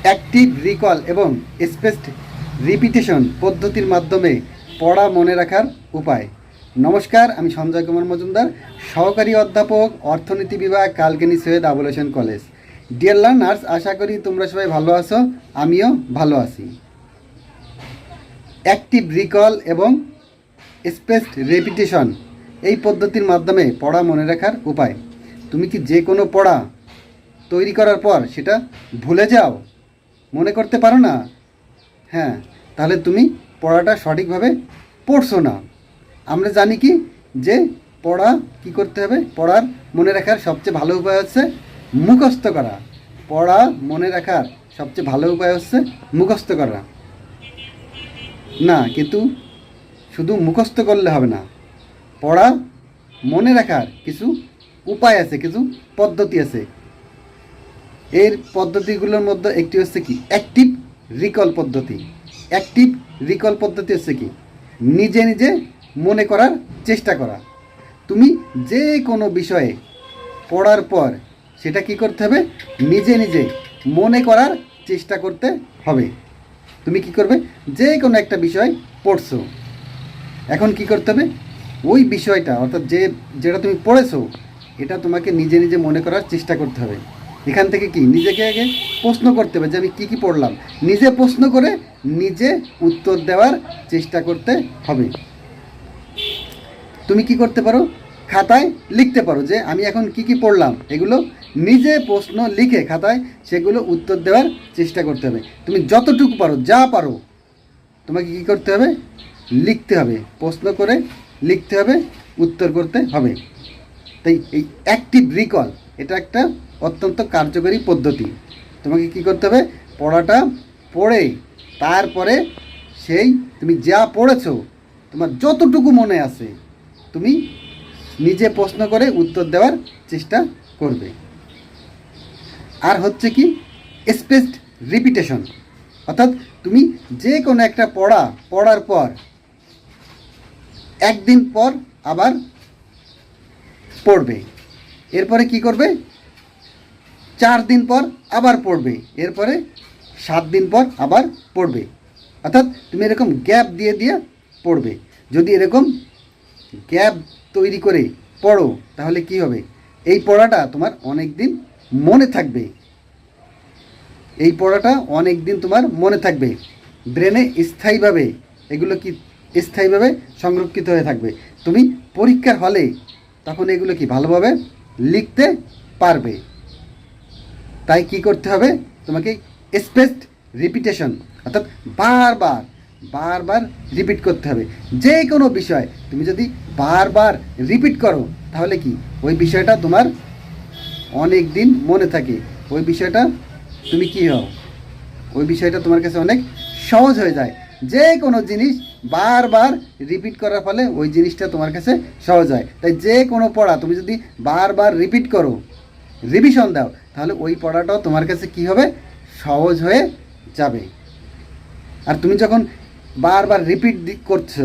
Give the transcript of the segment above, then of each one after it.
Active recall এবং spaced repetition পদ্ধতির মাধ্যমে পড়া মনে রাখার উপায়। নমস্কার, আমি সঞ্জয় কুমার মজুমদার, সহকারী অধ্যাপক, অর্থনীতি বিভাগ, Kalkini Syed Abul Hossain college. Dear learners, আশা করি তোমরা সবাই ভালো আছো, আমিও ভালো আছি। অ্যাক্টিভ রিকল এবং স্পেসড রিপিটেশন এই পদ্ধতির মাধ্যমে পড়া মনে রাখার উপায়। তুমি কি যে কোনো পড়া তৈরি করার পর সেটা ভুলে যাও, মনে করতে পারো না? হ্যাঁ, তাহলে তুমি পড়াটা সঠিকভাবে পড়ছো না। আমরা জানি কি যে পড়া কি করতে হবে, পড়ার মনে রাখার সবচেয়ে ভালো উপায় হচ্ছে মুখস্থ করা। পড়া মনে রাখার সবচেয়ে ভালো উপায় হচ্ছে মুখস্থ করা না, কিন্তু শুধু মুখস্থ করলে হবে না। পড়া মনে রাখার কিছু উপায় আছে, কিছু পদ্ধতি আছে। এর পদ্ধতিগুলোর মধ্যে একটি হচ্ছে কি অ্যাক্টিভ রিকল পদ্ধতি। অ্যাক্টিভ রিকল পদ্ধতি হচ্ছে কি নিজে নিজে মনে করার চেষ্টা করা। তুমি যে কোনো বিষয়ে পড়ার পর সেটা কি করতে হবে, নিজে নিজে মনে করার চেষ্টা করতে হবে। তুমি কি করবে, যে কোনো একটা বিষয় পড়ছো, এখন কি করতে হবে, ওই বিষয়টা অর্থাৎ যেটা তুমি পড়েছো এটা তোমাকে নিজে নিজে মনে করার চেষ্টা করতে হবে। এখান থেকে কি নিজেকে আগে প্রশ্ন করতে হবে যে আমি কী কী পড়লাম, নিজে প্রশ্ন করে নিজে উত্তর দেওয়ার চেষ্টা করতে হবে। তুমি কি করতে পারো, খাতায় লিখতে পারো যে আমি এখন কি কি পড়লাম, এগুলো নিজে প্রশ্ন লিখে খাতায় সেগুলো উত্তর দেওয়ার চেষ্টা করতে হবে। তুমি যতটুকু পারো, যা পারো, তোমাকে কী করতে হবে, লিখতে হবে, প্রশ্ন করে লিখতে হবে, উত্তর করতে হবে। তাই এই অ্যাক্টিভ রিকল এটা একটা অত্যন্ত কার্যকরী পদ্ধতি। তোমাকে কি করতে হবে, পড়াটা পড়ে তারপরে সেই তুমি যা পড়েছো তোমার যতটুকু মনে আছে তুমি নিজে প্রশ্ন করে উত্তর দেওয়ার চেষ্টা করবে। আর হচ্ছে কি স্পেসড রিপিটেশন, অর্থাৎ তুমি যে কোনো একটা পড়ার পর একদিন পর আবার পড়বে, এরপরে কি করবে 4 দিন পর আবার পড়বে, এরপরে 7 দিন পর আবার পড়বে। অর্থাৎ তুমি এরকম গ্যাপ দিয়ে দিয়ে পড়বে। যদি এরকম গ্যাপ তৈরি করে পড়ো তাহলে কি হবে, এই পড়াটা তোমার অনেক দিন মনে থাকবে। এই পড়াটা অনেক দিন তোমার মনে থাকবে, ব্রেনে স্থায়ীভাবে এগুলো কি স্থায়ীভাবে সংরক্ষিত হয়ে থাকবে। তুমি পরীক্ষার হলে তখন এগুলো কি ভালোভাবে লিখতে পারবে। তাই কি করতে হবে, তোমাকে স্পেসড রিপিটেশন অর্থাৎ বারবার বারবার রিপিট করতে হবে। যে কোনো বিষয় তুমি যদি বারবার রিপিট করো তাহলে কি ওই বিষয়টা তোমার অনেক দিন মনে থাকে, ওই বিষয়টা তুমি কি হও, ওই বিষয়টা তোমার কাছে অনেক সহজ হয়ে যায়। যে কোনো জিনিস বারবার রিপিট করার ফলে ওই জিনিসটা তোমার কাছে সহজ হয়। তাই যে কোনো পড়া তুমি যদি বারবার রিপিট করো, রিভিশন দাও, তাহলে ওই পড়াটাও তোমার কাছে কি হবে, সহজ হয়ে যাবে। আর তুমি যখন বারবার রিপিট করছো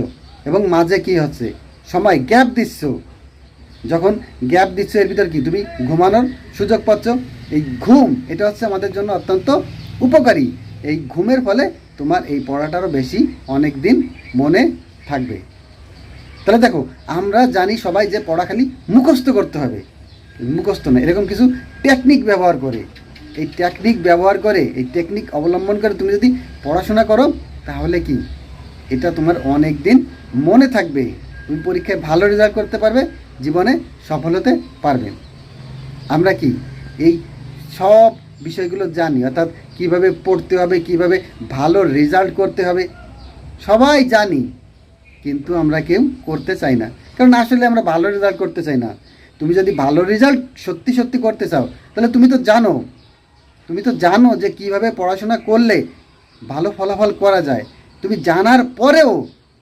এবং মাঝে কি হচ্ছে সময় গ্যাপ দিচ্ছ, যখন গ্যাপ দিচ্ছ এর ভিতর কি তুমি ঘুমানোর সুযোগ পাচ্ছ। এই ঘুম এটা হচ্ছে আমাদের জন্য অত্যন্ত উপকারী। এই ঘুমের ফলে তোমার এই পড়াটারও বেশি অনেক দিন মনে থাকবে। তাহলে দেখো, আমরা জানি সবাই যে পড়া খালি মুখস্থ করতে হবে, মুখস্থ না, এরকম কিছু টেকনিক ব্যবহার করে, এই টেকনিক অবলম্বন করে তুমি যদি পড়াশোনা করো তাহলে কি এটা তোমার অনেক দিন মনে থাকবে। তুমি পরীক্ষায় ভালো রেজাল্ট করতে পারবে, জীবনে সফল হতে পারবে। আমরা কি এই সব বিষয়গুলো জানি, অর্থাৎ কিভাবে পড়তে হবে, কিভাবে ভালো রেজাল্ট করতে হবে সবাই জানি, কিন্তু আমরা কেউ করতে চাই না, কারণ আসলে আমরা ভালো রেজাল্ট করতে চাই না। তুমি যদি ভালো রেজাল্ট সত্যি সত্যি করতে চাও তাহলে তুমি তো জানো যে কিভাবে পড়াশোনা করলে ভালো ফলাফল করা যায়। তুমি জানার পরেও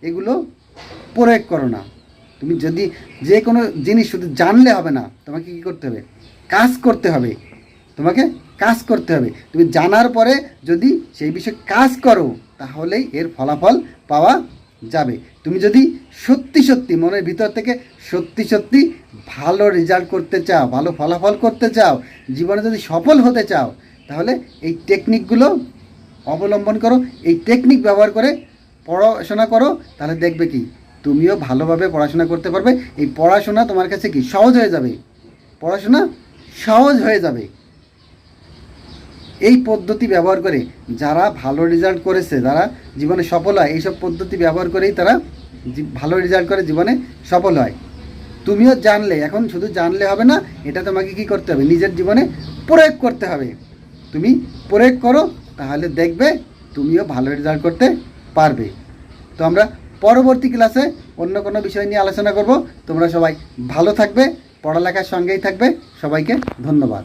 এগুলো প্রয়োগ করো না। তুমি যদি যে কোনো জিনিস শুধু জানলে হবে না, তোমাকে কী করতে হবে, কাজ করতে হবে। তোমাকে কাজ করতে হবে। তুমি জানার পরে যদি সেই বিষয়ে কাজ করো তাহলেই এর ফলাফল পাওয়া যাবে। তুমি যদি সত্যি সত্যি মনের ভিতর থেকে সত্যি সত্যি ভালো রেজাল্ট করতে চাও, ভালো ফলাফল করতে চাও, জীবনে যদি সফল হতে চাও, তাহলে এই টেকনিকগুলো অবলম্বন করো, এই টেকনিক ব্যবহার করে পড়াশোনা করো, তাহলে দেখবে কি তুমিও ভালোভাবে পড়াশোনা করতে পারবে। এই পড়াশোনা তোমার কাছে কি সহজ হয়ে যাবে, পড়াশোনা সহজ হয়ে যাবে। এই পদ্ধতি ব্যবহার করে যারা ভালো রেজাল্ট করেছে, যারা জীবনে সফল হয়, এইসব পদ্ধতি ব্যবহার করেই তারা ভালো রেজাল্ট করে জীবনে সফল হয়। তুমিও জানলে, এখন শুধু জানলে হবে না, এটা তোমাকে কি করতে হবে, নিজের জীবনে প্রয়োগ করতে হবে। তুমি প্রয়োগ করো, তাহলে দেখবে তুমিও ভালো রেজাল্ট করতে পারবে। তো আমরা পরবর্তী ক্লাসে অন্য কোনো বিষয় নিয়ে আলোচনা করব। তোমরা সবাই ভালো থাকবে, পড়ালেখার সঙ্গেই থাকবে। সবাইকে ধন্যবাদ।